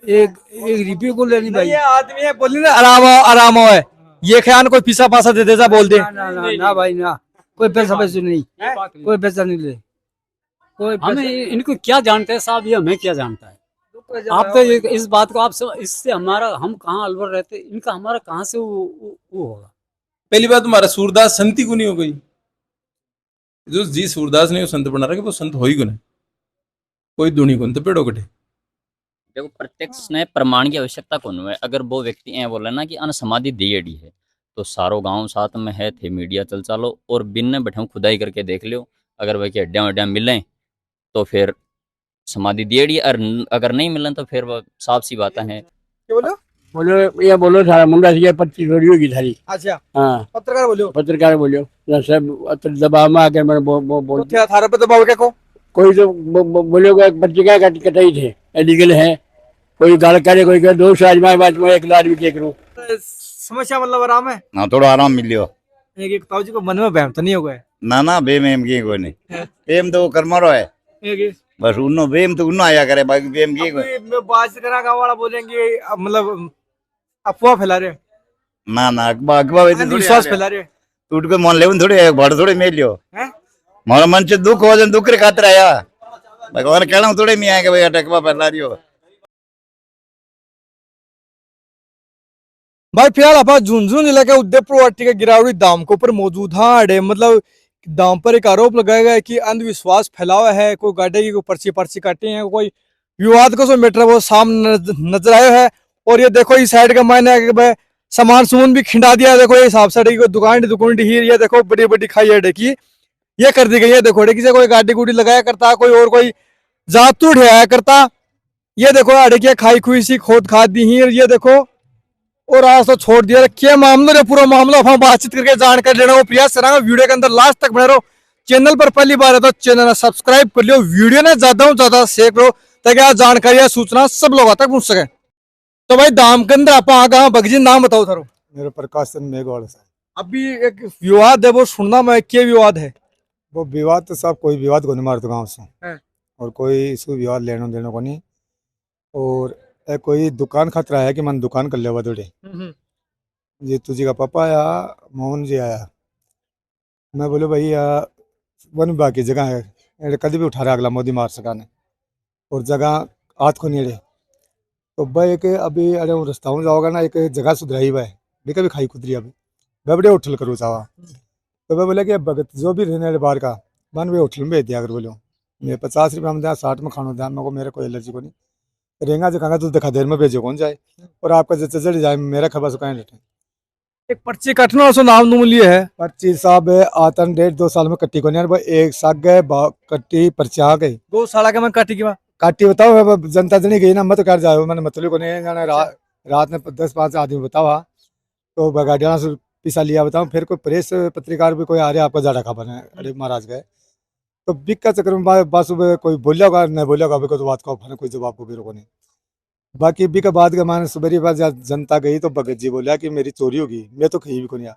एक एक रुपये को लेनी भाई। ये आदमी है बोली ना आराम है, ये ख्याल कोई पीसा पासा दे देता बोल दे। ना भाई ना, कोई पैसा पैसे नहीं, कोई पैसा नहीं ले, कोई हमें इनको क्या जानते हैं साहब, ये हमें क्या जानता है। आप तो इस बात को आप इससे हमारा हम कहाँ अलवर रहते, इनका हमारा कहाँ से वो होगा। पहली बात तुम्हारा सूरदास संत ही को नहीं हो गई, जो जी सूरदास ने संत बना रखा वो संत हो ही को नहीं, कोई दुनी को तो पेड़ो कटे। देखो प्रत्यक्ष ने प्रमाण की आवश्यकता कौन है। अगर वो व्यक्ति ए बोले ना कि अन समाधि दिएड़ी है, तो सारो गांव साथ में है थे, मीडिया चल चालो और बिन ने बैठे खुदाई करके देख लियो। अगर वह की हड्डियां वड्डियां मिले तो फिर समाधि दिएड़ी, और अगर नहीं मिले तो फिर वह साफ सी बात है। बोलो ये बोलो थारा मुंडा से 25 रोड़ी होगी थारी। अच्छा हाँ पत्रकार बोलो सब दबाव में आके मैंने बोल तो थारा पे दबाव क्या को कोई तो बोलोगे पत्रिका कटाई थे एलिगल है, कोई गाल करे कोई करे दोस्त आज मैं बात में एक लाख भी देख लूं। समस्या मतलब आराम है हाँ थोड़ा आराम मिलियो। एक ताऊ जी को मन में बहम तो नहीं हो गए ना ना बेम एम की कोई नहीं, बेम तो वो कर्मरो है बस, उन्नो बेम तो उन्नो आया करे, बाकी बेम की कोई। मैं बात करा गाँव वाला बोलेंगे मतलब अफवाह फैला रहे, ना ना अगवा अगवा वैसे थोड़ी विश्वास फैला रहे। टूट के मन लेवन थोड़ी भड़ थोड़ी मेल लियो। हमारा मन से दुख हो जाए दुख रे खातिर आया, भगवान कहना थोड़े में आए कि भाई अटकवा फैला रही हो। भाई फिलहाल आप झुंझुनू जिले के उदयपुर वाटी के गिरावड़ी दाम के ऊपर मौजूद हाँ मतलब दाम पर एक आरोप लगाया गया है कि अंधविश्वास फैला हुआ है, कोई गाड़े की कोई पर्ची पर्ची काटी है, कोई विवाद का जो मैटर वो सामने नजर आया है। और ये देखो इस साइड का मैंने सामान सुमन भी खिंडा दिया, देखो ये हिसाब से कोई दुकान ही ये देखो बड़ी बड़ी खाई है की ये कर दी गई है। देखो से कोई गाड़ी गुड़ी लगाया करता, कोई और कोई जात उठाया करता। ये देखो अड़े की खाई खुई सी खोद खाद दी ही, ये देखो और आज तो छोड़ दिया। क्या मामला है, पूरा मामला हम बातचीत करके जानकारी लेना वो प्रयास करेंगे। वीडियो के अंदर लास्ट तक बने रहो। चैनल पर पहली बार है तो चैनल सब्सक्राइब कर लियो, वीडियो ने ज्यादा शेयर करो ताकि आज जानकारी सूचना सब लोगों तक पहुंच सके। तो भाई दाम के अंदर आप आगा बगजी नाम बताओ थारो। मेरा प्रकाश चंद मेघवाल है। अभी एक विवाद है वो सुनना मैं, क्या विवाद है वो? विवाद तो सब कोई विवाद को नहीं मारते गाँव से है। और कोई इसको विवाद लेना देना को नहीं। और कोई दुकान खतरा है कि मन दुकान कर ले थोड़े जी तुझी का पापा आया मोहन जी आया, मैं बोलो भाई वन विभाग की जगह है कभी भी उठा रहा अगला मोदी मार सका ने और जगह हाथ को नहीं तो भाई एक अभी अरे रास्ता में जाओगा ना एक जगह सुधराई हुआ है भी कभी खाई खुदरी अभी मैं बड़े होटल करूँ चावा। तो मैं बोला कि भगत जो भी रहने वाले बाहर का मन वे होटल में भेज दिया अगर बोलो मैं 50 रुपये में 60 में खाना दिया मेरे को, मेरे कोई एलर्जी को नहीं रहेगा जो कहना तू दिखा देर में भेजो कौन जाए और आपका जैसे चढ़ जाए मेरा खबर सुखाए लेटे। एक पर्ची कटना सो नाम नूम लिए है पर्ची साहब आतन 1.5-2 साल में कट्टी को नहीं एक साग गए कट्टी पर्ची आ गई 2 साल के मैं काटी की काटी बताओ जनता जनी गई ना मत कर जाओ मैंने मतलब को नहीं जाना रात में 10-5 आदमी बतावा तो गाड़ियाँ से पिसा लिया बताओ फिर कोई प्रेस पत्रकार भी कोई आ रहा है आपका ज़्यादा खबर है अरे महाराज गए तो बिक का चक्कर में बस कोई बोलेगा नहीं बोलेगा अभी को तो बात का कोई जवाब को भी रोको नहीं। बाकी बिक बाद के माने सुबह बाद जनता गई तो भगत जी बोला कि मेरी चोरी होगी मैं तो कहीं भी को नहीं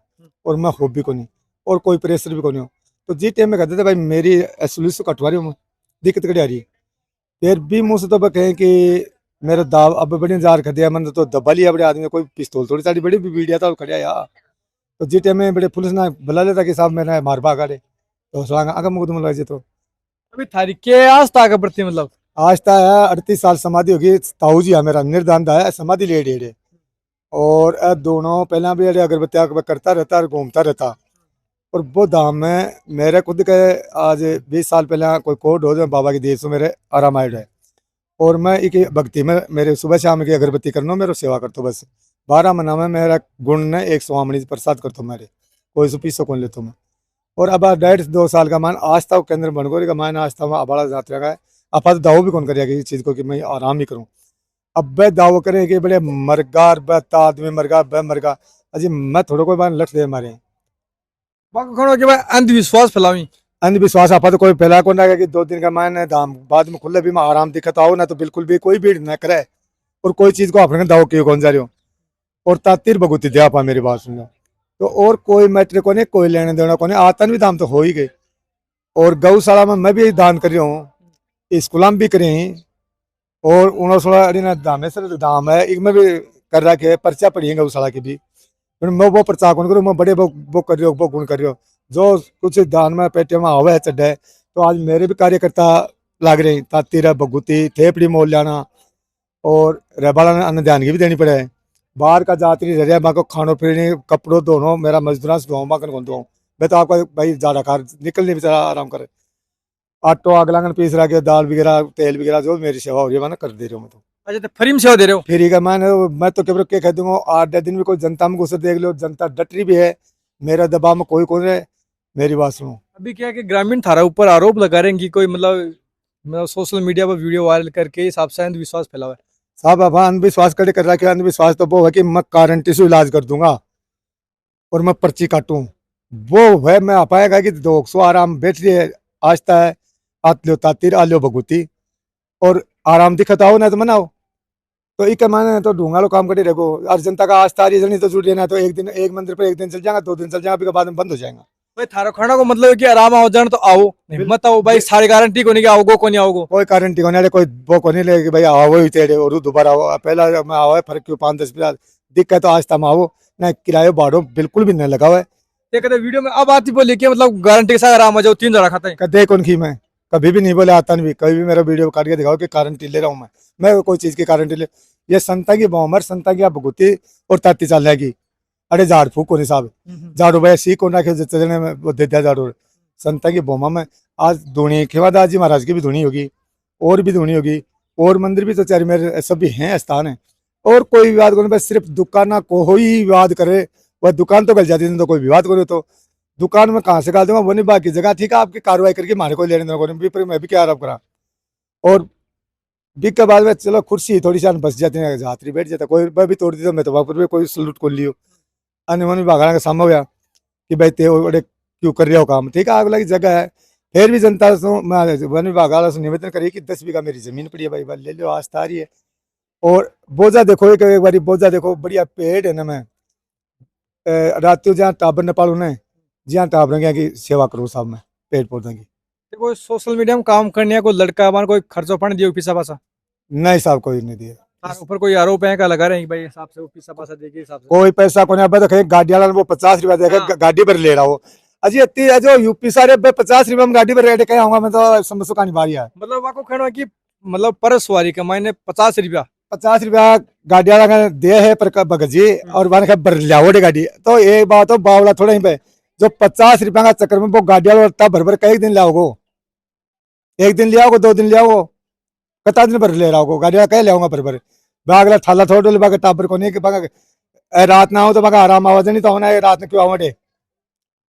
और मैं होप भी को नहीं और कोई प्रेशर भी को नहीं हो तो जी टाइम में कहते थे भाई मेरी एसुलिस तो कटवा रही हूँ दिक्कत कड़ी आ रही फिर भी मुँह से तो कहें कि मेरा दाव अब बड़ी जार खदिया मन तो दबा लिया बड़े आदमी कोई पिस्तौल थोड़ी साड़ी बड़ी वीडियो था खड़िया यार तो जी टाइम में बड़े पुलिस ने बुला लेता कि साहब मैंने मार भागा रहे तो आगे मुकदमा लग जाए। तो अभी थारी के आस्था के प्रति मतलब आस्था है 38 साल समाधि होगी ताऊ जी है मेरा निर्दान है समाधि ले डेढ़े और दोनों पहला भी अगरबत्तियाँ करता रहता और घूमता रहता और वो धाम में मेरे खुद के आज 20 साल पहले कोई कोड हो जाए बाबा की देश मेरे आराम आयड है और मैं एक भक्ति में मेरे सुबह शाम की अगरबत्ती करना मेरे सेवा करता बस 12 महीना में मेरा गुण ने 100 स्वामी प्रसाद करता मेरे कोई सौ पीसो कौन लेता मैं और अब 1.5-2 साल का मान आस्था केंद्र बन गो मान आस्था में बड़ा जात्रा का है आप तो दावो भी कौन करेगा इस चीज़ को कि मैं आराम ही करूँ। अब वह दावो करें कि बड़े मरगा आदमी मरगा अजी मैं थोड़ा कोई बार लठ दे मारे अंधविश्वास फैलावी अंधविश्वास आप तो कोई फैला को ना कि 2 दिन का मैंने दाम बाद में खुले भी मैं आराम दिखत आओ ना तो बिल्कुल भी कोई भीड़ न करे और कोई चीज़ को अपने दाव क्यों कौन जा रही हो और तातिर बगुती दे आप मेरी बात सुनो तो और कोई मैटर को नहीं कोई लेने देना को नहीं आतन भी दाम तो हो ही गए और गौशाला में मैं भी दान कर रही हूँ स्कूल में भी करें और 19 अड़ी ना दाम है सर, दाम है एक में भी कर रखे है, पर्चा पड़ी है गौशाला की भी। फिर मैं वो प्रचार कौन करूँ, मैं बड़े वो कर रही हो, वो गुण कर रही हो, जो कुछ दान में पेटे में आवे है चढ़े। तो आज मेरे भी कार्यकर्ता लाग रहे हैं, ताती रे भगुती थेपड़ी मोल जाना और रेबाला ने अन्न ध्यान की भी देनी पड़े। बाहर का जातरी रह माँ को खानो पीने कपड़ों दोनों मेरा मजदूरा से धोऊँ, माँ कौन धोऊँ। मैं तो आपका भाई ज्यादा कार निकल नहीं बेचारा आराम करे, आटो अगलांगन पीस रहा के दाल वगैरह तेल वगैरह जो मेरी सेवा हो रही है मैंने कर दे रही हूँ। मैं तो अच्छा, तो फ्री में सेवा दे रहे हो? फ्री का मैं तो केवल क्या कह दूंगा, 8 दिन में कोई जनता में घुसे देख लो, जनता डटरी भी है, मेरा दबाव में कोई कौन है, मेरी बात सुनो। अभी क्या है कि ग्रामीण थारा ऊपर आरोप लगा रहे हैं कि कोई मतलब सोशल मीडिया पर वीडियो वायरल करके हिसाब से अंधविश्वास फैला हुआ है। साहब अब अंधविश्वास कर रहा है, अंधविश्वास तो वो है कि मैं गारंटी से इलाज कर दूंगा और मैं पर्ची काटूं, वो है मैं पाएगा कि 200 आराम बैठ रही है, आस्था है, आतलो तातिर आलो भगुती और आराम दिखताओ ना तो मनाओ। तो एक माने तो ढूंगा लो काम करते रहो, और जनता का आस्था रही जल्दी तो जुट लेना, तो एक दिन एक मंदिर पर एक दिन चल जाएगा, 2 दिन चल जाएगा, फिर बाद में बंद हो जाएगा। भाई थारा खाना को मतलब है कि आराम आओ जान तो आओ, हिम्मत आओ भाई, सारी गारंटी को नहीं कि आओगो को नहीं आओगो। कोई गारंटी को नहीं, कोई वो को नहीं ले कि भाई आओ ही तेरे और दोबारा आओ, पहला मैं आओ है फर्क क्यों 5-10 दिक्कत तो आस्था में आओ ना, किराए बाड़ो बिल्कुल भी नहीं लगा हुआ है। ये कहते वीडियो में अब आती बोली कि मतलब गारंटी के साथ आराम आ जाओ, 3 जरा खाता है। कदे कौन की मैं कभी भी नहीं बोले, आता नहीं, कभी भी मेरा वीडियो काट के दिखाओ कि गारंटी ले रहा हूँ मैं कोई चीज की गारंटी ले। ये संता की बहुमर संता की भगुती और ताती चाल जाएगी। अरे झाड़ फूक को नहीं साहब, झाड़ू भाई सी कौन रखे जितने में वो दे दिया झाड़ू। संता की बहुमा में आज धुनी खेवादास जी महाराज की भी धुनी होगी और भी धुनी होगी, और मंदिर भी तो चार मेरे सब भी हैं स्थान है। और कोई विवाद को नहीं, बस सिर्फ दुकान को ही विवाद करे, वह दुकान तो गल जाती है तो कोई विवाद करे, तो दुकान में कहाँ से गाल दूंगा वो नहीं, बाकी जगह ठीक है आपकी कार्रवाई करके मारे को लेने देना, मैं भी क्या आरोप करा। और बिक के बाद में चलो कुर्सी थोड़ी सी बस जाती है, हाथरी बैठ जाता, कोई भी तोड़ दी तो मैं तो वहाँ पर भी कोई सलूट खोल लियो, अन्य वन विभाग का सामना हुआ कि भाई ते बड़े क्यों कर रहे हो काम, ठीक है आग लगी जगह है। फिर भी जनता से वन विभाग वाला से निवेदन करिए कि 10 बीघा मेरी जमीन पड़ी है भाई, ले लो आस्था आ रही है। और बोझा देखो, एक बार बोझा देखो, बढ़िया पेड़ है ना, मैं रात जहाँ टाबर न पालू ने जहाँ टाबर की सेवा करूँ साहब, मैं पेड़ पौधों की। कोई सोशल मीडिया में काम करने या कोई लड़का हमारा कोई खर्चो पानी दियो पीछा पासा? नहीं साहब कोई नहीं दिया, ऊपर कोई आरोप है का लगा रहे हैं कि भाई हिसाब से वो पीछा पासा देके हिसाब से कोई पैसा को नहीं। तो गाड़ी वाला वो 50 रुपया देगा गाड़ी पर ले रहा हो, अजी इतनी जो यूपी सारे 50 रुपया में गाड़ी पर रेट कहीं आऊंगा मैं तो समझो कहानी बारी है। मतलब आपको कहना है कि मतलब पर सवारी का मायने 50 रुपया 50 रुपया गाड़ी वाला का दे है पर बगजी और वन बर लियाओ गाड़ी। तो एक बात हो बावला थोड़ा ही पे, जो 50 रुपया का चक्कर में वो गाड़ी वाला तब भर कई दिन लाओगो, 1 दिन ले आओगे 2 दिन ले आओ, कता दिन भर ले रहा हो गाड़ी वाला कह ले आऊंगा भर बागला थाला थोड़ा बाग टाबर को नहीं कि रात ना हो तो बागा आराम आवाज नहीं तो होना है रात में क्यों आवड़े।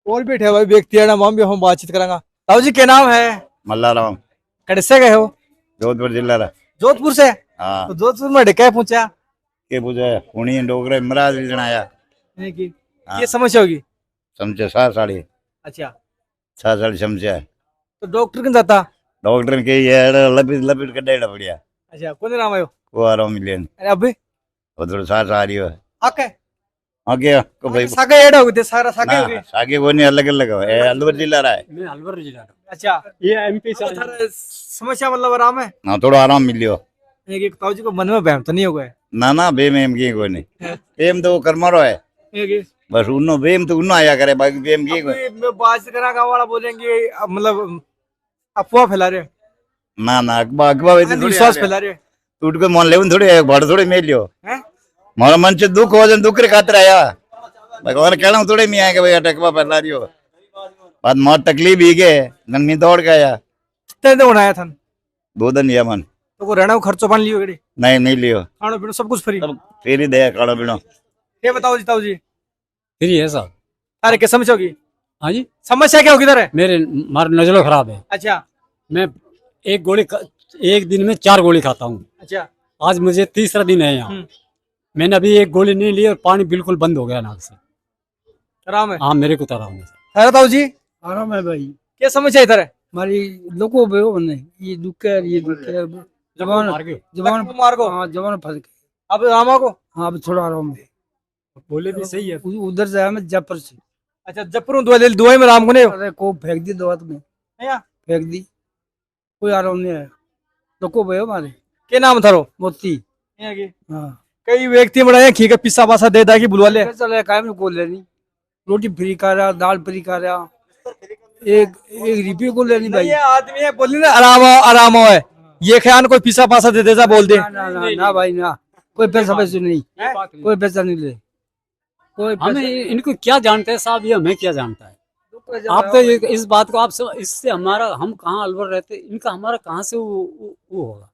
और बैठे भाई व्यक्ति है ना, हम भी हम बातचीत करेंगे। ताऊ जी क्या नाम है? मल्लाराम, कड़े से गए हो? जोधपुर जिला रा। जोधपुर से? हाँ तो जोधपुर में ढके पहुंचा के पूछे कुणी डोगरे महाराज भी जनाया ये समस्या होगी समझे 7 साड़ी अच्छा 7 साड़ी समझे। तो डॉक्टर कौन जाता? डॉक्टर के ये लपिट लपिट के डेढ़ बढ़िया अच्छा कौन नाम आयो? को आ रहा मिलियन अरे अबे वो थोड़ा 7 आ रही है आके आगे को भाई सागे ऐड हो गए सारा सागे हो ना गए सागे वो नहीं अलग अलग है, अलवर जिला रहा है। मैं अलवर जिला का। अच्छा ये एमपी से समस्या मतलब आराम है हाँ थोड़ा आराम मिलियो। एक ताऊ जी को मन में बहम तो नहीं हो गए? ना ना बेम एम की कोई नहीं, बेम तो वो कर्मरो है बस, उन्नो बेम तो उन्नो आया करे, बाकी बेम की कोई मैं बात करा गाँव वाला बोलेंगे मतलब अफवाह फैला रहे, ना ना अकबा अकबा वैसे थोड़ी विश्वास फैला रहे टूट के मन ले थोड़ी भड़ थोड़ी मेल लियो हैं? मारा मन से दुख हो जन दुख रे खातिर आया भगवान कहना थोड़े में आया कि भाई अटकवा फैला रही हो बाद मार तकलीफ ही के नन में दौड़ के आया। कितने दिन बनाया था? 2 दिन लिया मन तो को रहना को खर्चो पानी लियो गड़ी नहीं लियो खानो पीनो सब कुछ फ्री? सब फिर ही दे खाना पीना। ये बताओ जी ताऊ जी फ्री है साहब। अरे क्या समस्या होगी? हाँ जी समस्या क्या होगी इधर है? मेरे मार नजरों खराब है। अच्छा मैं एक दिन में 4 गोली खाता हूँ। अच्छा आज मुझे 3रा दिन है यहाँ। मैंने अभी 1 गोली नहीं ली और पानी बिल्कुल बंद हो गया नाक से। आराम है? हाँ मेरे को तो आराम है। अरे ताऊ जी आराम है भाई, क्या समस्या इधर है? हमारी लोगों पे हो नहीं, ये दुख है ये दुख है, जवान जवान मार को हाँ जवान फंस गए। अब रामा को हाँ अब थोड़ा आराम है, बोले भी सही है। उधर से आया मैं जयपुर से। अच्छा जयपुर दुआई में राम को नहीं अरे को फेंक दी दवा तुम्हें, या? फेंक दी, कोई आराम नहीं है, लोगों पे हो हमारे। क्या नाम था रो मोती हाँ। कई व्यक्ति बड़े खी का पिस्सा पासा दे दा की बुलवा ले चले कायम को लेनी रोटी फ्री खा रहा दाल फ्री खा रहा एक एक रुपये को लेनी भाई ये आदमी है बोली ना आराम हो है ये ख्याल कोई पिस्सा पासा दे देता बोल दे ना भाई ना कोई पैसा वैसे नहीं कोई पैसा नहीं ले कोई हमें इनको क्या जानते हैं साहब ये हमें क्या जानता है आप तो इस बात को आप इससे हमारा हम कहाँ अलवर रहते इनका हमारा कहाँ से वो होगा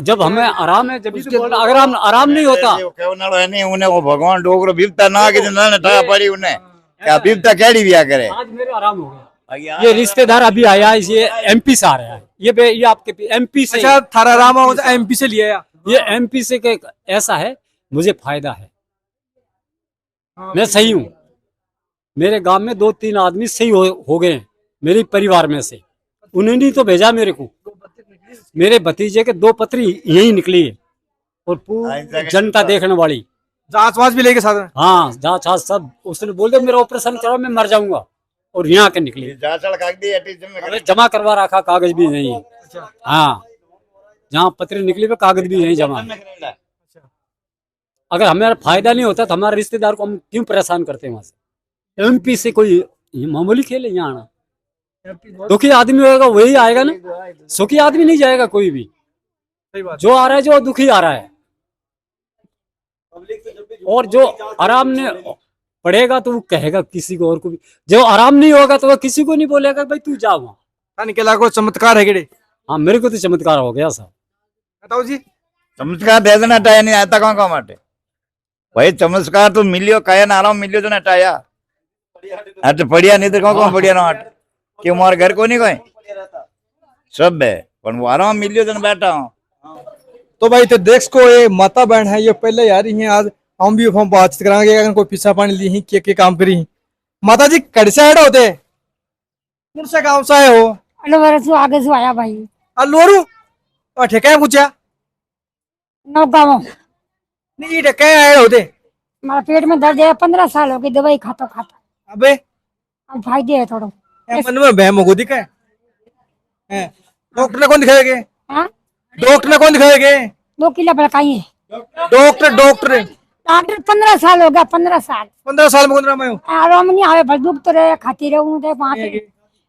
जब हमें आराम है जब इसके अगर हम आराम नहीं होता उन्हें वो भगवान डोगरो बिपता ना कि ठा पड़ी उन्हें क्या बिपता कैडी भी करे आज मेरे आराम हो गया ये रिश्तेदार अभी आया है ये एमपी से आ रहा है ये आपके एमपी से अच्छा थारा रामा एमपी से लिया ये एमपी से के ऐसा है मुझे फायदा है मैं सही हूँ मेरे गांव में 2-3 आदमी सही हो गए मेरे परिवार में से उन्होंने तो भेजा मेरे को मेरे भतीजे के 2 पत्री यही निकली है और पूरी जनता देखने वाली जांच वाच भी लेके साथ में हाँ जांच आज सब उसने बोल दिया मेरा ऑपरेशन करो मैं मर जाऊंगा और यहाँ के निकली अरे जमा करवा रखा कागज भी नहीं है हाँ जहाँ पत्र निकली पे कागज भी नहीं जमा अगर हमारा फायदा नहीं होता तो हमारे रिश्तेदार को हम क्यों परेशान करते हैं वहां से एमपी से कोई मामूली खेल है यहाँ आना दुखी आदमी होगा वही आएगा ना सुखी आदमी नहीं जाएगा कोई भी जो आ रहा है जो दुखी आ रहा है और जो आराम ने पड़ेगा तो वो कहेगा किसी को और को भी जो आराम नहीं होगा तो वह किसी को नहीं बोलेगा भाई तू जा वहाँ निकला को चमत्कार है केड़े हाँ मेरे को तो चमत्कार हो गया साहब बताओ जी चमत्कार दे देना टाया नहीं आता कौन कौन माटे भाई चमत्कार तो मिलियो काया ना आराम मिलियो तो ना टाया अट बढ़िया नहीं तो कौन बढ़िया ना हट क्यों मार घर को नहीं कोई सब है पर वो आराम मिलियो तो बैठा हूँ तो भाई तो देख को ये माता बहन है ये पहले यार ही आज हम भी हम बातचीत करांगे अगर कोई पिस्सा पानी ली ही के काम करी माता जी कड़ से हेड होते कौन सा गांव से आए हो अलवर से आगे से आया भाई अलोरू और ठेका पूछा नौगांव नहीं ठेका आए होते हमारा पेट में दर्द है 15 साल हो गई दवाई खाता खाता अबे अब फायदे है थोड़ा मन में बहम हो दिखा है डॉक्टर ने कौन दिखाएगे हाँ डॉक्टर ने कौन दिखाएगे 2 किलो बड़काई है डॉक्टर डॉक्टर डॉक्टर 15 साल हो गया 15 साल 15 साल में कौन रहा मैं आराम नहीं आवे बस दुख तो रहे खाती रहूं तो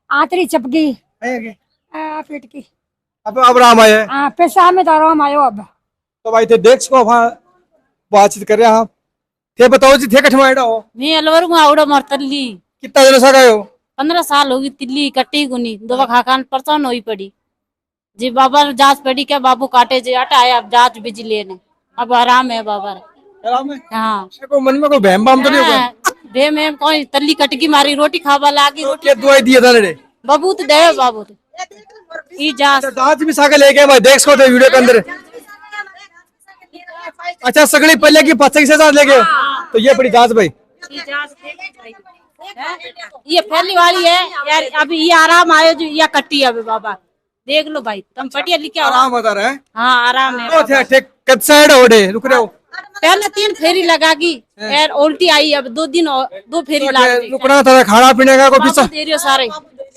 आंतरी चपकी पेट की अब आराम आया हाँ पैसा में तो आराम आयो अब तो भाई थे देख को बातचीत कर रहे हैं थे बताओ जी थे कठमाइडा हो मैं अलवर को आवड़ा मर तल्ली कितना दिन से गए हो 15 साल होगी तिल्ली कट्टी गुनी दवा खाकान परेशान होई पड़ी जी बाबा जांच पड़ी क्या बाबू काटे जी हटा आया अब जांच बिजी लेने अब आराम है बाबा आराम है हाँ को मन में कोई बहम बाम तो नहीं होगा बे में कोई तल्ली कटकी मारी रोटी खावा लागी रोटी क्या दवाई दिया था रे बाबू तो दे बाबू तो ई जांच दांत भी सागे लेके भाई देख सको थे वीडियो के अंदर अच्छा सगड़ी पहले की 25 से साथ लेके तो ये बड़ी जांच भाई ये पहली वाली है यार अभी ये आराम आयो जो या कट्टी है बाबा देख लो भाई तुम पटिया लिखे आराम बता रहे हैं हाँ आराम है तो थे ठीक कद साइड ओडे रुक रहे हो पहले 3 फेरी लगागी यार उल्टी आई अब 2 दिन 2 फेरी लगी रुकना था खाना पीने का कोई पिस्सा दे रही हो सारे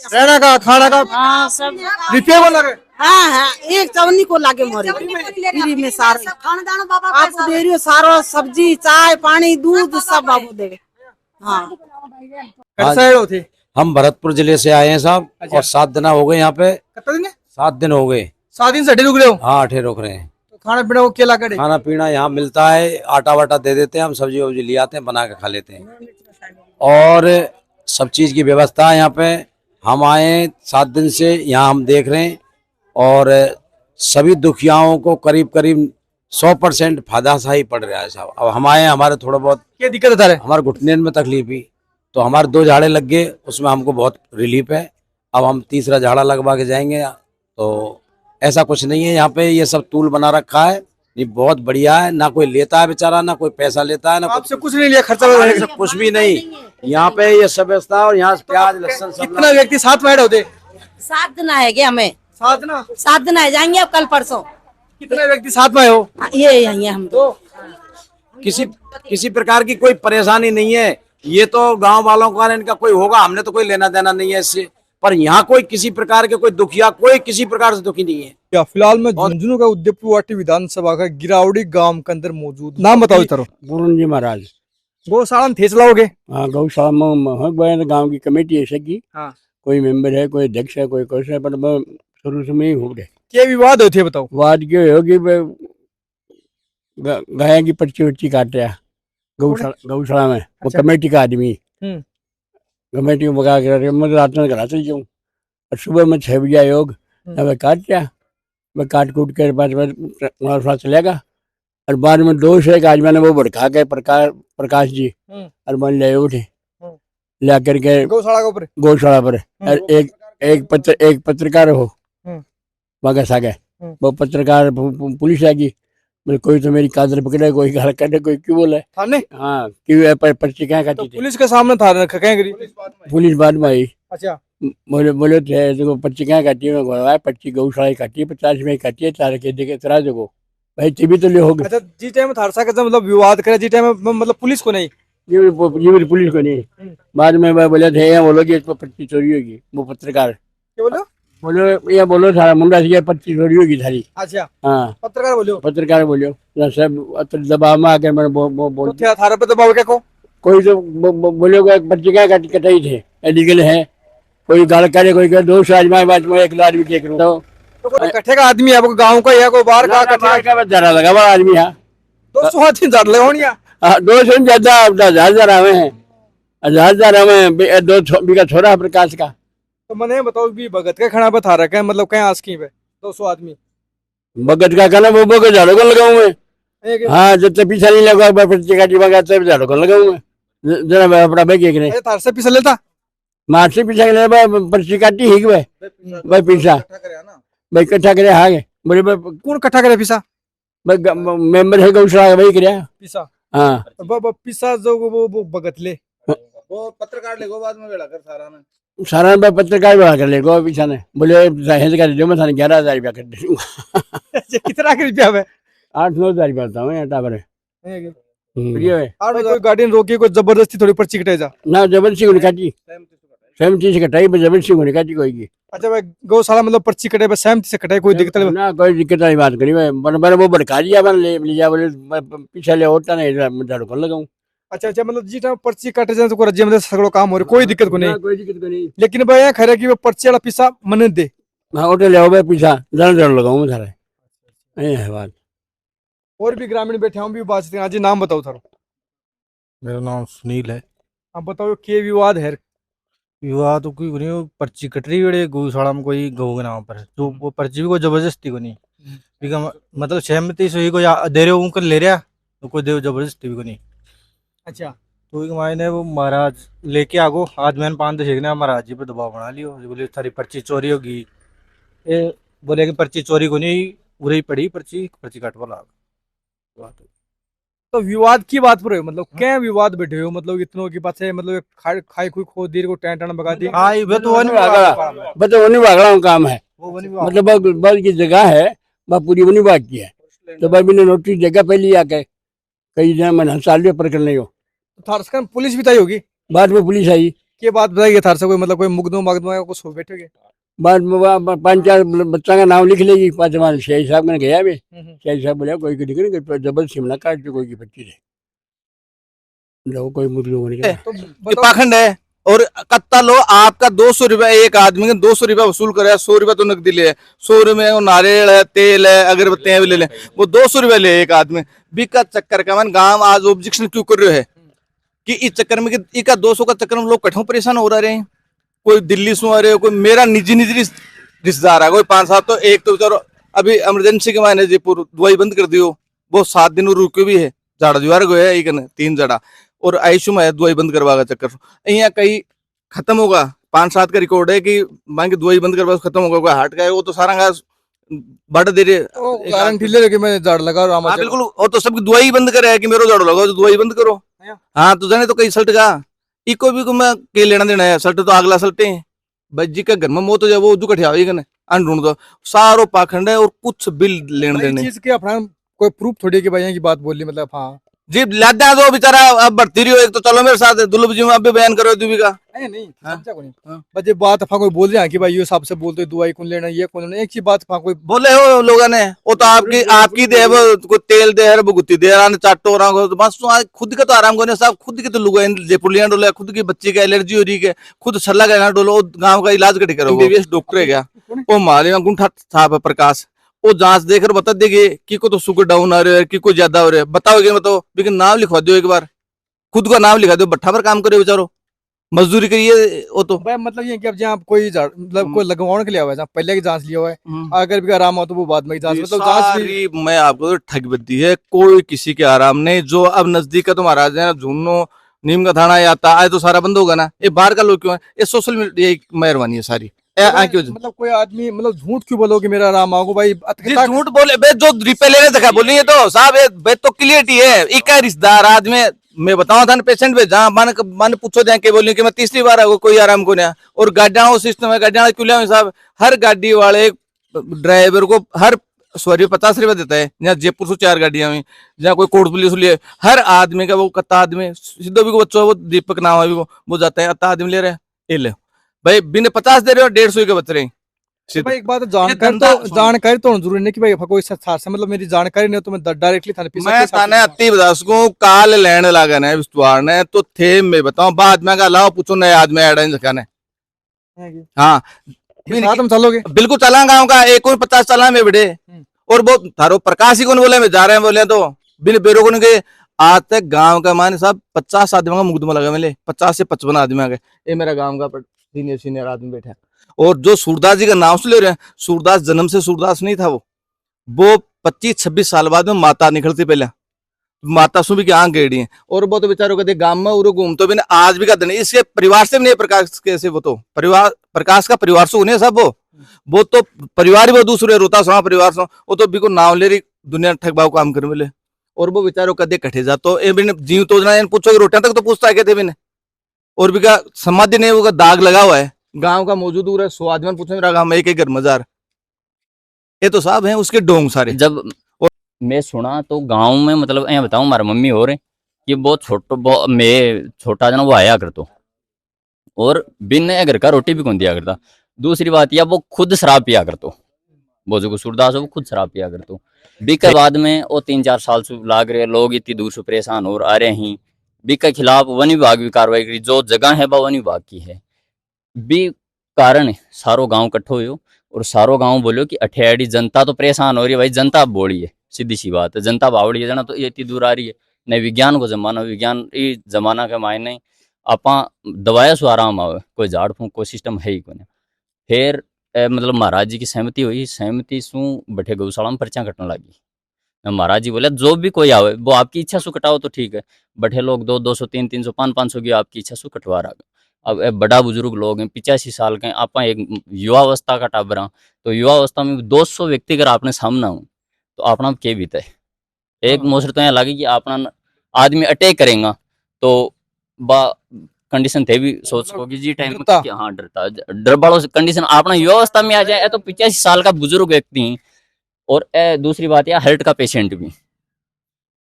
रहना का खाना का हाँ सब रुपये को लगे हाँ हाँ एक चवनी को लागे मोरे फ्री में सारे आपको दे रही हो सारो सब्जी चाय पानी दूध सब बाबू दे हाँ कद साइड हो थे हम भरतपुर जिले से आए हैं साहब अच्छा। और 7 दिन हो गए यहाँ पे कितना दिन 7 दिन हो गए 7 दिन से रुक रहे हो हाँ 8 रुक रहे हैं तो खाना पीना को क्या लगा खाना पीना यहाँ मिलता है आटा वाटा दे देते हैं हम सब्जी वब्जी ले आते हैं बना के खा लेते हैं और सब चीज़ की व्यवस्था है यहाँ पे हम आए 7 दिन से यहाँ हम देख रहे हैं और सभी दुखियाओं को करीब करीब 100% फायदा सा ही पड़ रहा है साहब। अब हम आए हमारे थोड़ा बहुत क्या दिक्कत है हमारे घुटने में तकलीफ ही तो हमारे 2 झाड़े लग गए उसमें हमको बहुत रिलीफ है। अब हम तीसरा झाड़ा लगवा के जाएंगे तो ऐसा कुछ नहीं है यहाँ पे ये सब टूल बना रखा है ये बहुत बढ़िया है ना कोई लेता है बेचारा ना कोई पैसा लेता है ना आपसे कुछ नहीं लिया खर्चा कुछ भी नहीं यहाँ पे ये सब व्यवस्था और यहाँ प्याज लहसुन सब कितना व्यक्ति साथ में होते 7 दिन आएंगे हमें 7 दिन आ जाएंगे अब कल परसों कितने व्यक्ति साथ में हो ये यही है हम तो किसी प्रकार की कोई परेशानी नहीं है ये तो गांव वालों का इनका कोई होगा हमने तो कोई लेना देना नहीं है इससे पर यहाँ कोई किसी प्रकार के कोई दुखिया कोई किसी प्रकार से दुखी नहीं है या फिलहाल मैं झुंझुनू का उदयपुर गुवाहाटी विधानसभा का गिरावड़ी गांव के अंदर मौजूद। नाम बताओ तारो। पूर्ण जी महाराज। गौशाला में थे चलाओगे? हाँ गौशाला में गाँव की कमेटी है सगी। हाँ। कोई मेंबर है, कोई अध्यक्ष है, कोई कुछ है, पर मैं शुरू से में ही हूँ। क्या विवाद होते बताओ? वाद क्यों होगी? गाय की पर्ची वर्ची काट रहा गौशाला में। वो कमेटी का आदमी कमेटी को बगा कर मैं रात में घर चल जाऊँ और सुबह में 6 बजे योग मैं काट दिया। मैं काट कूट के बाद चलेगा और बाद में दोष है कि आज मैंने वो भड़का के प्रकाश जी और मन ले उठे ला करके गौशाला पर और एक पत्रकार हो वगैरह सागे वो पत्रकार पुलिस आ गई। बोले कोई तो मेरी कादर पकड़े, कोई गाल काटे, कोई क्यों बोले थाने। हाँ क्यों पर्ची क्या काटी थी? पुलिस के सामने था करी? पुलिस बाद में आई। अच्छा बोले थे देखो पर्ची क्या काटी है? मैं पर्ची गौशाला काटी है, 50 में काटी है, 4 के देखे तरा देखो भाई टीवी तो ले होगा। अच्छा जी टाइम थारसा का मतलब विवाद करे जी टाइम मतलब पुलिस को नहीं? ये पुलिस को नहीं। बाद में बोले थे बोलो कि इसको पर्ची चोरी होगी। वो पत्रकार क्या बोलो? बोलो ये बोलो सारा मुंडा से पर्ची चोरी होगी थारी। अच्छा हाँ पत्रकार बोलो सब दबाव में आकर मैंने बोल थारे पे दबाव क्या को? कोई तो बोलो पर्ची क्या कटाई थे एलिगल है। कोई गाल करे, कोई कहे 200 आदमी बात में 1 लाख भी देख लो तो कट्ठे का आदमी है आपको गांव का या कोई बाहर का? कट्ठे का जरा लगा बड़ा आदमी है 200 आदमी जड़ लगा होनिया। हाँ 200 ज्यादा 10,000 आवे हैं 10,000 आवे 2 बीघा छोरा प्रकाश का। तो मैंने बताओ भी भगत का खड़ा बता रखा है मतलब कहीं आसकी पे 200 आदमी भगत का कहना वो बगत झाड़ू को लगाऊं मैं। हाँ जब तक पीछा नहीं लगा पर्ची काटी मंगा तब झाड़ू को लगाऊं मैं जरा मैं अपना बैग एक नहीं तार से पीछा लेता मार से पीछा ले पर्ची काटी ही भाई पीछा भाई इकट्ठा करे। हाँ बोले कौन इकट्ठा करे पीछा? मेंबर है गौशाला भाई करे पीछा। हाँ पीछा जो वो भगत ले वो पत्रकार ले बाद में बेड़ा कर सारा में पत्रकार बढ़ा कर लेगा पीछा ने। बोले जो मैं 11,000 रुपया कर दूंगा। कितना रुपया है? 8-9,000 रुपया होता हूँ टावर कोई गाड़ी ने रोकी, कोई जबरदस्ती थोड़ी पर्ची कटाई जा ना जबरदस्ती को काटी सहमति से कटाई जबरदस्ती को काटी कोई। अच्छा भाई गौशाला मतलब पर्ची कटाई सहमति से कटाई कोई दिक्कत ना कोई दिक्कत वाली बात करी मैंने वो भड़का दिया मैंने ले जा बोले पीछे ले होता नहीं झाड़ू कर लगाऊं। अच्छा मतलब जी टाइम पर्ची काटे जाए तो राज्य में सगड़ो काम हो रहा कोई दिक्कत को नहीं? कोई दिक्कत को नहीं। लेकिन भाई यहाँ खरे कि वो पर्ची वाला पीछा मन दे। हाँ होटल ले आओ पीछा झाड़ू लगाऊं सारा है बात। और भी ग्रामीण बैठे हूँ भी बात जी नाम बताओ थारो। मेरा नाम सुनील है। आप बताओ क्या विवाद है? विवाद कोई नहीं, वो पर्ची कट रही है गौशाला में कोई गौ के नाम पर जो वो पर्ची भी कोई जबरदस्ती को नहीं मतलब सहमति से ही कोई दे रहे हो उनको ले रहा तो कोई दे जबरदस्ती भी को नहीं। अच्छा तो मैंने वो महाराज लेके आगो आज मैंने 5 देखने महाराज जी पे दबाव बना लियो। बोले थारी पर्ची चोरी होगी। ये बोले कि पर्ची चोरी को नहीं उरे ही पड़ी पर्ची काटवा लाग। तो विवाद की बात पर मतलब क्या विवाद बैठे हो मतलब इतनों के पास मतलब खाई खुई खो दी को टेंट बगा दी। वन विभाग काम है मतलब बल की जगह है पूरी वन विभाग की है तो भाई मैंने नोटिस जगह पहले आके कई जन मैंने साल पर कर नहीं हो। थारसकन पुलिस भी तय होगी बाद में पुलिस आई के बात बताइए थारसा कोई मतलब कोई मुकदमा कुछ हो बैठे बाद में 5-4 बच्चा का नाम लिख लेगी 5 शाही साहब मैंने गया भी शाही साहब बोले कोई दिक्कत जबल शिमला काट कोई की बच्ची कोई मुद्दे पाखंड है। और कत्ता लो आपका 200 रुपया एक आदमी का 200 रुपया वसूल करे 100 रुपया तो नकदी ले 100 रुपये नारियल है तेल है अगरबत्तियां भी ले लें वो 200 रुपया ले एक आदमी बिका चक्कर का। मन गांव आज ऑब्जेक्शन क्यों कर रहे हो है कि इस चक्कर में इका 200 का चक्कर में लोग कठों परेशान हो रहे हैं। कोई दिल्ली से आ रहे हो कोई मेरा निजी रिश्तेदार है कोई 5-7 तो एक तो बेचारो अभी इमरजेंसी के मायने जयपुर दवाई बंद कर दियो वो 7 दिन रुके भी है झाड़ा दीवार गए है 3 जड़ा और आईसीयू में दवाई बंद करवा का चक्कर यहाँ कहीं खत्म होगा 5-7 का रिकॉर्ड है कि बाकी दवाई बंद करवा खत्म होगा कोई हार्ट का है वो तो सारा बढ़ दे रहे मैं झाड़ लगा हाँ बिल्कुल और तो सबकी दवाई बंद करे है कि मेरे झाड़ू लगाओ तो दवाई बंद करो। हाँ तो जाने तो कई सल्ट का इको भी को मैं के लेना देना है सल्ट तो अगला सल्टे हैं बज्जी का घर में मौत हो जाए वो कठिया अन ढूंढ दो सारो पाखंड है और कुछ बिल लेने देने चीज के अपना कोई प्रूफ थोड़ी की भाई की बात बोली मतलब हाँ जी लादा दो बेचारा अब बढ़ती रही हो। एक तो चलो मेरे साथ दुलभ जी में अब भी बयान करो दूबी का नहीं समझा को नहीं बस ये बात कोई बोल रहा है कि भाई ये हिसाब से बोलते दुआई कौन लेना ये कौन लेना एक चीज बात कोई बोले हो लोगों ने वो तो आपकी दे वो कोई तेल दे है भुगती दे रहा चाटो रहा हो तो बस खुद का तो आराम करने साहब खुद की तो लुगा जयपुर डोले खुद की बच्ची का एलर्जी हो रही है खुद सल्ला का डोलो गाँव का इलाज कटे करो डॉक्टर है क्या वो मारे गुंठा साहब प्रकाश वो जांच देकर बता देगी कि को तो शुगर डाउन आ रहा है कि कोई ज्यादा हो रहा है बताओगे बताओ लेकिन नाम लिखवा दो एक बार खुद का नाम लिखा दो भट्ठा पर काम करे बेचारो मजदूरी करिए वो तो भाई मतलब ये कि अब जहाँ कोई मतलब कोई लगवाने के लिए हुआ है पहले की जांच लिया हुआ है अगर भी आराम हो तो वो बाद में जांच मतलब जांच भी मैं आपको तो ठग बद्दी है कोई किसी के आराम नहीं जो अब नजदीक का तो महाराज है झुन्नो नीम का थाना आता है तो सारा बंद होगा ना ये बाहर का लोग क्यों है ये सोशल मीडिया की मेहरबानी है सारी मतलब कोई आदमी मतलब झूठ क्यों बोलोगे मेरा आराम आओ भाई झूठ बोले बे जो रिपे लेने तक बोलिए तो साहब बे तो क्लियरिटी है एक रिश्तेदार आदमी मैं बताऊं था पेशेंट पे जहाँ मन पूछो जाए बोलिए कि मैं तीसरी बार आऊँ कोई आराम को नहीं और गाड़ियां सिस्टम है गाड़ियां क्यों लिया साहब हर गाड़ी वाले ड्राइवर को हर सॉरी 50 रुपए देता है जहाँ जयपुर से 4 गाड़ियां हुई जहाँ कोई कोर्ट पुलिस लिए हर आदमी का वो कत्ता आदमी सीधो भी को बच्चों वो दीपक नाम है वो जाता है अत्ता आदमी ले रहे ये ले भाई बिना 50 दे रहे हो 150 के बच रहे भाई एक बात जानकारी तो जरूरी नहीं कि भाई कोई से मतलब मेरी जानकारी नहीं तो मैं डायरेक्टली थाने मैं थाने अति बता उसको काल लेने लगा ने विस्तवार ने तो थे मैं बताऊं बाद में का लाओ पूछो नए आदमी ऐड नहीं सका ने हाँ तुम चलोगे बिल्कुल चला गाँव का एक 50 चला में बड़े और वो थारो प्रकाश ही कौन बोले मैं जा रहे हैं बोले तो बिन बेरो को गए आज तक गाँव का मान साहब 50 आदमी का मुकदमा लगा मिले 50 से 55 आदमी आ गए ये मेरा गाँव का सीनियर आदमी बैठा और जो सूरदास जी का नाम से ले रहे हैं सूरदास जन्म से सूरदास नहीं था वो 25-26 साल बाद में माता निकलती पहले माता सुबह की आंख गेड़ी है और वो तो बेचारों कहते गांव में उरो घूमते भी आज भी कहते नहीं इसके परिवार से भी नहीं प्रकाश कैसे वो तो परिवार प्रकाश का परिवार से उन्हें सब वो तो परिवार ही वो दूसरे रोता सुना परिवार से वो तो बिल्कुल नाम ले रही दुनिया ठग भाव काम कर मिले और वो बेचारों कदे कटे जा तो जीव तो पूछो रोटियां तक तो पूछता है कहते भी और भी का समाधि ने वो दाग लगा हुआ है गांव का मौजूद हो रहा है 100 आदमी पूछे मेरा गांव में एक घर मजार ये तो साहब हैं उसके डोंग सारे जब मैं सुना तो गांव में मतलब यहाँ बताऊं हमारा मम्मी हो रहे कि बहुत छोटा जना वो आया करतो और बिन घर का रोटी भी कौन दिया करता दूसरी बात यह वो खुद शराब पिया करतो वो जो सूरदास वो खुद शराब पिया करतो बी के बाद में वो 3-4 साल से लाग रहे लोग इतनी दूर से परेशान हो आ रहे हैं बी के खिलाफ वन विभाग भी कार्रवाई करी जो जगह है वह वन विभाग की है बी कारण सारो गांव इकट्ठो हो और सारो गांव बोलो कि अठेड़ी जनता तो परेशान हो रही है भाई जनता बोली है सीधी सी बात है जनता बावड़ी है जना तो ये इतनी दूर आ रही है नहीं विज्ञान को जमाना विज्ञान जमाना के मायने आपा दवाया सु आराम आवे कोई झाड़ फूंक कोई सिस्टम है ही कोई फिर मतलब महाराज जी की सहमति हुई सहमति सु बैठे गौशाला में पर्चा कटने लगी महाराज जी बोले जो भी कोई आवे वो आपकी इच्छा से कटाओ तो ठीक है बैठे लोग 200 300 500 की आपकी इच्छा से कटवा रहा अब बड़ा बुजुर्ग लोग हैं 85 साल के आप एक युवा अवस्था का टाबरा तो युवा अवस्था में 200 व्यक्ति अगर आपने सामना हो तो अपना के बीते एक मोसर तो यहाँ लगे कि अपना आदमी अटैक करेगा तो बा कंडीशन थे भी सोच सको कि जी टाइम हाँ डर बड़ो कंडीशन अपना युवा अवस्था में आ जाए तो 85 साल का बुजुर्ग व्यक्ति और दूसरी बात यह हार्ट का पेशेंट भी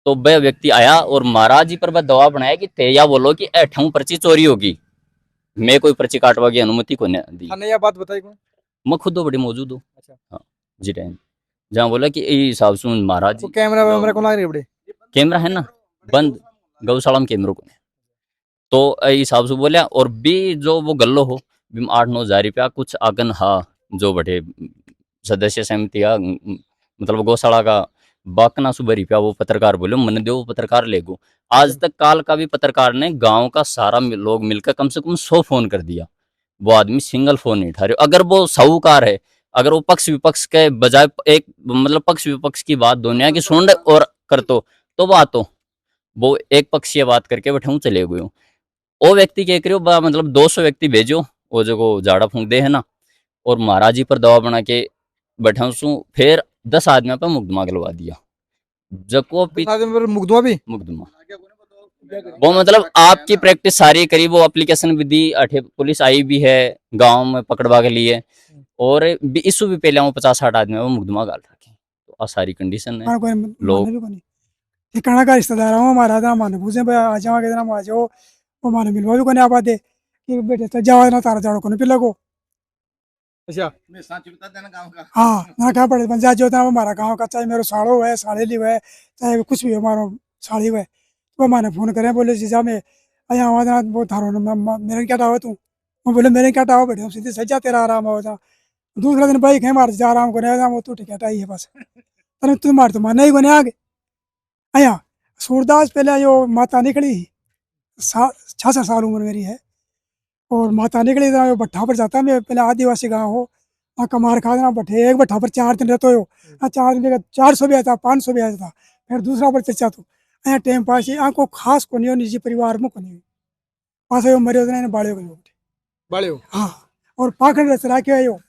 तो वह व्यक्ति आया और महाराज जी पर वह दवा बनाया कि तेया बोलो कि ठहू पर्ची चोरी होगी मैं कोई पर्ची काटवा की अनुमति को नहीं दी यह बात बताई मैं खुद तो बड़ी मौजूद हूँ हाँ जी टाइम जहाँ बोला कि हिसाब से महाराज जी कैमरा को बड़े कैमरा है ना बंद गौशाला में कैमरों को तो हिसाब से बोला और भी जो वो गल्लो हो 8-9 हजार रुपया कुछ आगन हा जो बटे सदस्य सहमति मतलब गौशाला का बाकना सुबह रुपया वो पत्रकार बोले मन दो पत्रकार ले गो आज तक काल का भी पत्रकार ने गांव का सारा लोग मिलकर कम से कम 100 फोन कर दिया वो आदमी सिंगल फोन नहीं उठा रहे अगर वो साहूकार है अगर वो पक्ष विपक्ष के बजाय एक मतलब पक्ष विपक्ष की बात दुनिया की सुन और कर तो बात तो वो एक पक्षीय बात करके बैठे चले गए वो व्यक्ति क्या करो मतलब 200 व्यक्ति भेजो वो जो झाड़ा फूंक दे है ना और महाराज जी पर दवा बना के बैठा फिर 10 आदमियों पर मुकदमा करवा दिया जको मुकदमा भी मुकदमा वो मतलब आपकी प्रैक्टिस सारी करीब वो एप्लीकेशन भी दी पुलिस आई भी है गांव में पकड़वा के लिए और इशू भी पहले 50-60 आदमी वो मुकदमा गाल रखे तो सारी कंडीशन है लोग ठिकाना का रिश्तेदार हूँ हमारा था माने पूछे भाई आ जाओ कितना आ जाओ वो माने मिलवा भी कोने आबादे कि बेटे तो जाओ ना तारा जाओ कोने पिला को अच्छा मैं सच बता देना गाँव का हाँ ना क्या पड़े पंचायत जो था हमारा गाँव का चाहे मेरा साड़ो है साड़े ली है चाहे कुछ भी हमारा साड़ी है तो माने फोन करे बोले जीजा में अया आवाज ना वो थारो मेरे क्या टावा तू वो बोले मेरे क्या टावा बेटे सीधे सजा तेरा आराम होता दूसरा दिन बाइक है मार जा आराम करे वो तू टिकट आई है बस तने तू मार तो माने ही बने आगे अया सूरदास पहले जो माता निकली 66 साल उम्र मेरी है और माता निकली तो भट्ठा पर जाता मैं पहले आदिवासी गांव हो वहाँ कमार खा देना भट्ठे एक भट्ठा पर 4 दिन रहते हो 4 दिन 400 भी आता 500 भी आता फिर दूसरा पर चचा तो अया टाइम पास ही को खास को नहीं हो निजी परिवार में को नहीं पास मरे होते बाड़े को बड़े हो हाँ और पाखंड रचना के आयो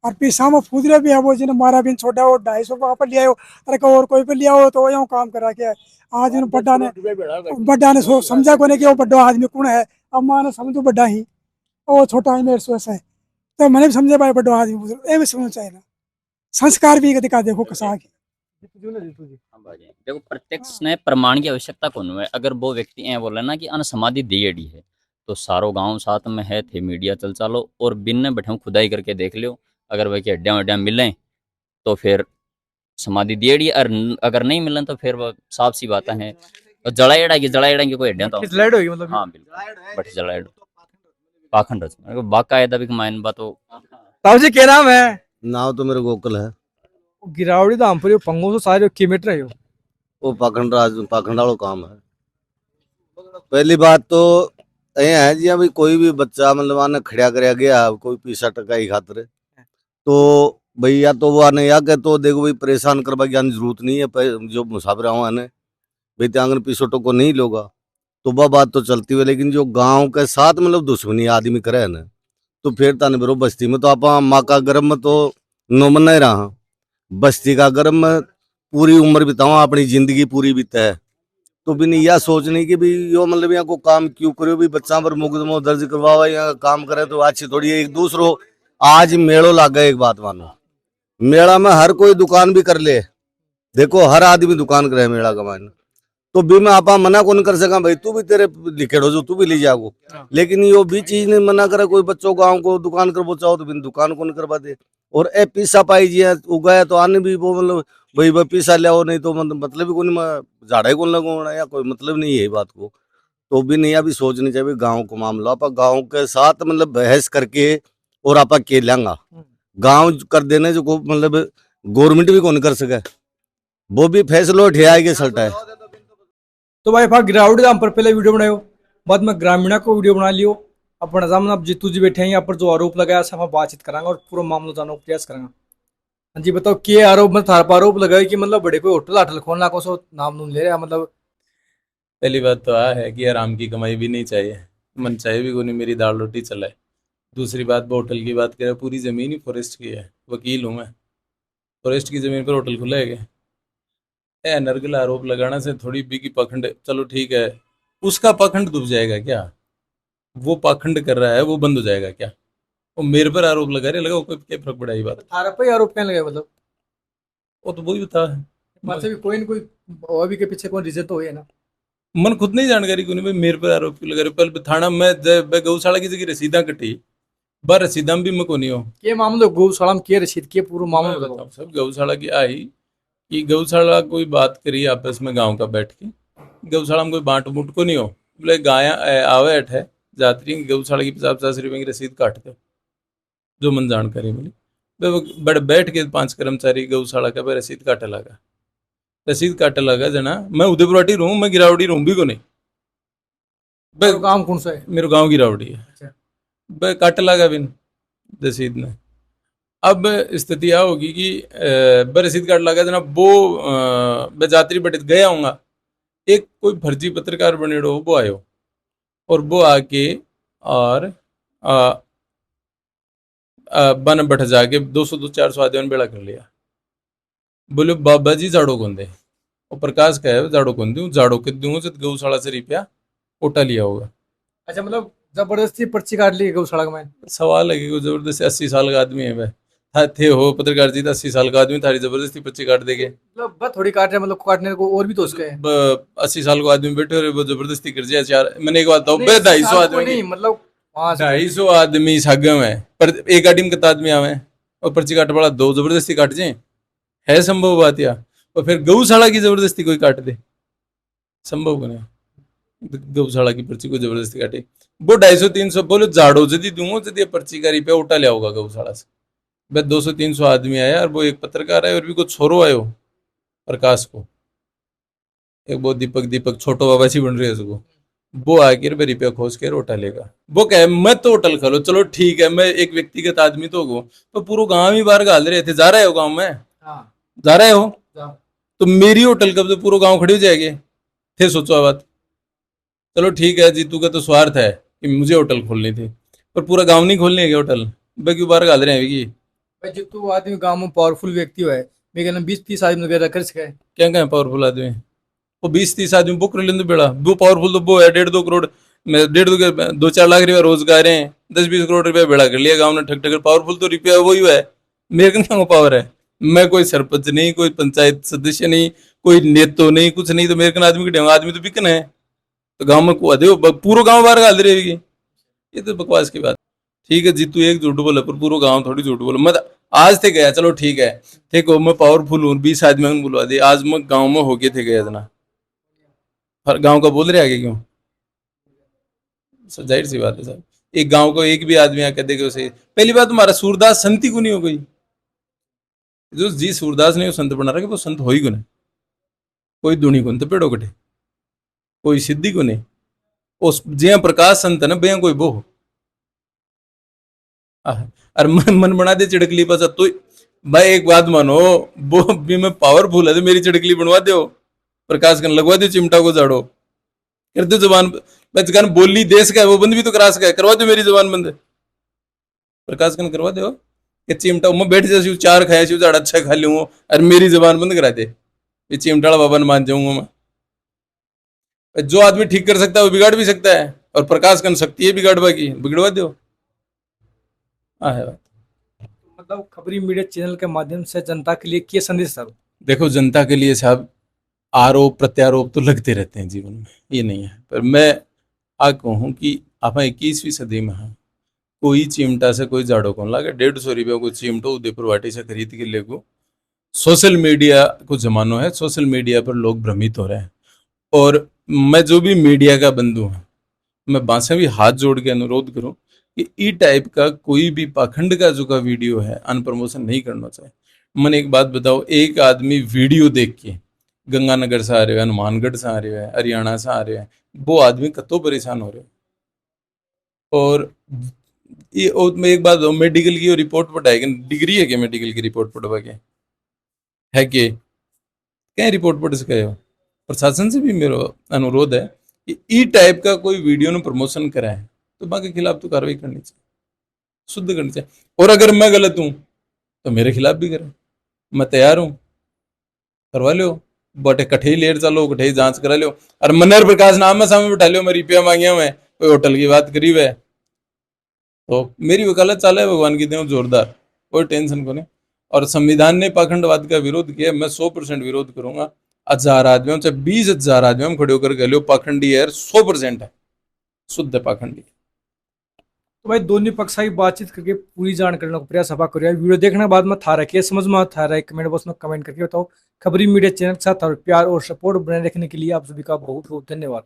और पीसा में फूदरे भी है वो जिन्हें मारा बिन छोड़ा हो 250 वहाँ पर लिया हो अरे को और कोई पे लिया हो तो यूँ काम करा के आज इन बड्डा ने समझा को नहीं कि वो बड्डा आदमी कौन है अब माँ ने समझो बड्डा ही वो छोटा ही मेरे से है तो मैंने भी समझे भाई बड्डा आदमी ये भी समझना चाहिए ना संस्कार भी दिखा देखो कसा के देखो प्रत्यक्ष ने प्रमाण की आवश्यकता कौन है। अगर वो व्यक्ति ऐ बोले ना कि अन समाधि दिएड़ी है तो सारो गांव साथ में है थे मीडिया चल चालो और बिन ने बैठे खुदाई करके देख लियो अगर वह हड्डियाँ वड्डियाँ मिलें तो फिर समाधि दिएड़ी और अगर नहीं मिलें तो फिर वो साफ सी बातें हैं और जड़ाएड़ा की कोई हड्डियाँ तो खिचलाड़ होगी मतलब हाँ बिल्कुल बट जड़ाएड़ पाखंड रचना बाकायदा भी मायन बात हो। ताऊ जी क्या नाम है? नाम तो मेरे गोकुल है। गिरावड़ी धाम पर पंगो तो सारे किलोमीटर है वो पाखंड वालों काम है। पहली बात तो ये है जी अभी कोई भी बच्चा मतलब आने खड़ा कराया गया कोई पैसा टका ही खातर तो भैया तो वो आने या के तो देखो भाई परेशान करवा की जरूरत नहीं है जो मुसाफिर आओ आने भाई त्यांगन पीसो टको नहीं लोगा तो वह बात तो चलती है। लेकिन जो गांव के साथ मतलब दुश्मनी आदमी करे ना तो फिर ताने बरो बस्ती में तो आप माँ का गर्म में तो नोमन नहीं रहा बस्ती का गर्म में पूरी उम्र बिताओ अपनी जिंदगी पूरी बीता है तो भी नहीं यह सोचने की भी यो मतलब यहाँ को काम क्यों करो भी बच्चा पर मुकदमा दर्ज करवावा या काम करे तो अच्छी थोड़ी एक दूसरो आज मेड़ो लाग गए। एक बात मानो मेला में हर कोई दुकान भी कर ले देखो हर आदमी दुकान करे मेला का मान तो भी मैं आपा मना कौन कर सका भाई तू भी तेरे लिखेड़ो जो तू भी ले जाओ लेकिन यो भी चीज नहीं मना करे कोई बच्चों गाँव को दुकान करवा चाहो तो भी दुकान कौन करवा दे और ए पीसा पाई जी उगाया तो आने भी वो मतलब भाई वह पीसा ले नहीं तो मतलब भी कौन झाड़ा ही कौन लगवाना या कोई मतलब नहीं है बात को तो भी नहीं अभी सोचनी चाहिए गाँव को मामला आप गाँव के साथ मतलब बहस करके और आप के लेंगा गाँव कर देने जो मतलब गवर्नमेंट भी कौन कर सके वो भी फैसलो ठियाएगी सल्टा है। तो भाई गिरावड़ी धाम पर पहले वीडियो बनायो बाद में ग्रामीणा को वीडियो बना लियो अपना सामने अब जीतू जी बैठे हैं यहाँ पर जो आरोप लगाया सब हम बातचीत करांगे और पूरा मामला जानने का प्रयास करेंगे। हाँ जी बताओ क्या आरोप मतलब थार पर आरोप लगाया कि मतलब बड़े कोई होटल हाटल खोलना को सो नाम नूम ले रहा मतलब पहली बात तो है कि आराम की कमाई भी नहीं चाहिए मन चाहिए भी कोई मेरी दाल रोटी चलाए। दूसरी बात होटल की बात करें पूरी ज़मीन ही फॉरेस्ट की है वकील हूँ मैं फॉरेस्ट की ज़मीन पर होटल खुला है नरगल आरोप लगाने से थोड़ी भी की पखंड चलो ठीक है उसका पखंड डूब जाएगा क्या वो पाखंड कर रहा है वो बंद हो जाएगा क्या वो मेरे पर आरोप लगा रहे लगा कोई क्या फर्क पड़ा बात आरोप ही आरोप क्या लगा मतलब वो तो वही बता है कोई ना कोई अभी के पीछे कोई रीजन तो है ना मन खुद नहीं जानकारी को नहीं भाई मेरे पर आरोप क्यों लगा रहे पहले थाना में गौशाला की जगह रसीदा कटी बार रसीदा भी मैं को नहीं हो ये मामला गौशाला में क्या रसीद के पूरा मामला बताओ सब गौशाला की आई कि गौशाला कोई बात करी आपस में गांव का बैठ के गौशाला में कोई बांट बूट को नहीं हो बोले गाय आवे अठ है जात्री गौशाला की 50-50 रुपए की रसीद काट दो जो मन जानकारी मिली बड़े बैठ के 5 कर्मचारी गौशाला का रसीद काटे लगा जना मैं उदयपुराटी रहूँ मैं गिरावड़ी रहूँ भी को नहीं गाँव कौन सा है मेरे गाँव गिरावड़ी है काटे लगा बिन रसीद ने अब स्थिति यह होगी कि रसीद कार्ड लगा जना वो बेजात्री बट गया होगा एक कोई फर्जी पत्रकार बने वो आयो और वो आके और बन बैठ जाके 200-400 आदमी बेड़ा कर लिया बोले बाबा जी जाड़ो कौन दे और प्रकाश का है जाड़ो कौन दूँ जाड़ो के दूँ जब गौशाला से रुपया ओटा लिया होगा। अच्छा मतलब जबरदस्ती पर्ची काट ली गौशाला में सवाल है कि जबरदस्ती 80 साल का आदमी है वह थे हो पत्रकार जी, 80 साल का आदमी थारी जबरदस्ती पर्ची काट देंगे। मतलब बस थोड़ी काट रहे मतलब काटने को और भी तो उसके है। 80 साल को आदमी बैठे हो वो जबरदस्ती कर दिया। चार मैंने एक बात बताऊं, 250 आदमी नहीं मतलब 250 आदमी सागम है पर एक गाड़ी में कितना आदमी आवे और पर्ची काट वाला दो जबरदस्ती काट जाए, है संभव बात? या और फिर गौशाला की जबरदस्ती कोई काट दे, संभव को नहीं। गौशाला की पर्ची को जबरदस्ती काटे वो 250-300 बोलो झाड़ो जदी दूंगो जदी पर्ची का रुपया उठा लिया होगा गौशाला से। बस 200-300 आदमी आया और वो एक पत्रकार है और भी कुछ छोरो आयो प्रकाश को, एक वो दीपक छोटो बाबा सी बन रही है उसको, वो आकर रुपया खोज के उठा लेगा। वो कहे मैं तो होटल खोलो, चलो ठीक है, मैं एक व्यक्तिगत आदमी तो हो तो पूरा गांव ही बाहर गाल रहे थे, जा रहे हो गांव में, जा रहे हो तो मेरी होटल कब तो पूरा गांव खड़े हो जाएंगे थे, सोचो बात। चलो ठीक है, जीतू का तो स्वार्थ है कि मुझे होटल खोलनी थी, पर पूरा गांव नहीं खोलने के होटल, भाई क्यों बाहर गाल रहे हैं कि भाई जीतू आदमी गांव में पावरफुल व्यक्ति है, मैं कहना 20-30 आदमी वगैरह कर सके क्या कहें पावरफुल आदमी, वो 20-30 आदमी बुक कर लेते बेड़ा, वो पावरफुल तो वो है 1.5-2 करोड़ में 2-4 लाख रुपया रोजगार है, 10-20 करोड़ रुपया बेड़ा कर लिया गाँव ने ठक ठक। पावरफुल तो रुपया वही है, मेरे को पावर है, मैं कोई सरपंच नहीं, कोई पंचायत सदस्य नहीं, कोई नेतो नहीं, कुछ नहीं, तो मेरे आदमी के आदमी तो बिकन है, तो गाँव में पूरा गाँव बाहर गाल रहेगी, ये तो बकवास की बात। ठीक है जीतू एक झूठ बोला पर पूरा गांव थोड़ी झूठ बोला। मैं आज थे गया, चलो ठीक है, देखो मैं पावरफुल हूँ, 20 आदमी में बुलवा दे, आज मैं गांव में होके थे गया इतना, हर गांव का बोल रहे आगे क्यों? जाहिर सी बात है साहब, एक गांव को एक भी आदमी आकर देखे उसे। पहली बात तुम्हारा सूरदास संत ही को नहीं हो गई, जो जी सूरदास ने संत बना रहा वो संत हो ही को नहीं, कोई दुनी को तो पेड़ो कटे, कोई सिद्धि को नहीं, उस जिया प्रकाश संत है ना बेया कोई वो और मन बना दे चिड़कली पास तो भाई एक बात मानो, वो भी मैं पावरफुल है तो मेरी चिड़कली बनवा दो, प्रकाश कन लगवा दो, चिमटा को झाड़ो कर दो, जबान बचकान बोली देश का है वो बंद भी तो करा सका, करवा दो मेरी जबान बंद, प्रकाश कन करवा दो कि चिमटा मैं बैठ जाऊँ 4 खाया सी झाड़ अच्छा खा लूँ और मेरी जबान बंद करा दे, ये चिमटा बाबा ने मान जाऊंगा मैं। जो आदमी ठीक कर सकता है वो बिगाड़ भी सकता है, और प्रकाश कन शक्ति है बिगाड़वा की, बिगड़वा दो। है मतलब खबरी मीडिया चैनल के माध्यम से जनता के लिए क्या संदेश सर? देखो जनता के लिए साहब आरोप प्रत्यारोप तो लगते रहते हैं जीवन में, ये नहीं है, पर मैं आ कहूँ कि आप 21वीं सदी में हैं, कोई चिमटा से कोई झाड़ो कौन लागे, 150 रुपये को चिमटो उदयपुर वाटी से खरीद के ले गो। सोशल मीडिया को जमानो है, सोशल मीडिया पर लोग भ्रमित हो रहे हैं, और मैं जो भी मीडिया का बंधु हूँ मैं बासे भी हाथ जोड़ के अनुरोध करूँ कि ई टाइप का कोई भी पाखंड का जो का वीडियो है अनप्रमोशन नहीं करना चाहिए। मैंने एक बात बताओ, एक आदमी वीडियो देख के गंगानगर से आ रहे हो, हनुमानगढ़ से आ रहे हो, हरियाणा से आ रहे हैं, वो आदमी कतो परेशान हो रहे हो। और ये मैं एक बात बताऊँ, मेडिकल की रिपोर्ट पढ़ाएगी, डिग्री है कि मेडिकल की रिपोर्ट पढ़वा के है कि क्या रिपोर्ट पढ़ सके हो? प्रशासन से भी मेरा अनुरोध है कि ई टाइप का कोई वीडियो ने प्रमोशन कराए तो बाकी खिलाफ तो कार्रवाई करनी चाहिए, शुद्ध करनी चाहिए, और अगर मैं गलत हूं तो मेरे खिलाफ भी करें, मैं तैयार हूं, करवा लो, बटे कठे लेर चलो, कठे जांच करा लो, और मनर प्रकाश नाम में सामने बैठा लो, मैं रुपया मांगिया हुआ कोई होटल की बात करी है तो मेरी वकालत चाल है, भगवान की देव जोरदार, कोई टेंशन को नहीं। और संविधान ने पाखंडवाद का विरोध किया, मैं 100% विरोध करूंगा। 1000 आदमियों चाहे 20,000 आदमियों में खड़े होकर कह लो पाखंडी है, 100% है, शुद्ध पाखंडी। तो भाई दोनों पक्ष की बातचीत करके पूरी जानकारी का प्रयास सभा करिए। वीडियो देखने के बाद में था रखिए समझ में था रहा है, कमेंट बॉक्स में कमेंट करके बताओ। खबरी मीडिया चैनल के साथ और प्यार और सपोर्ट बनाए रखने के लिए आप सभी का बहुत बहुत धन्यवाद।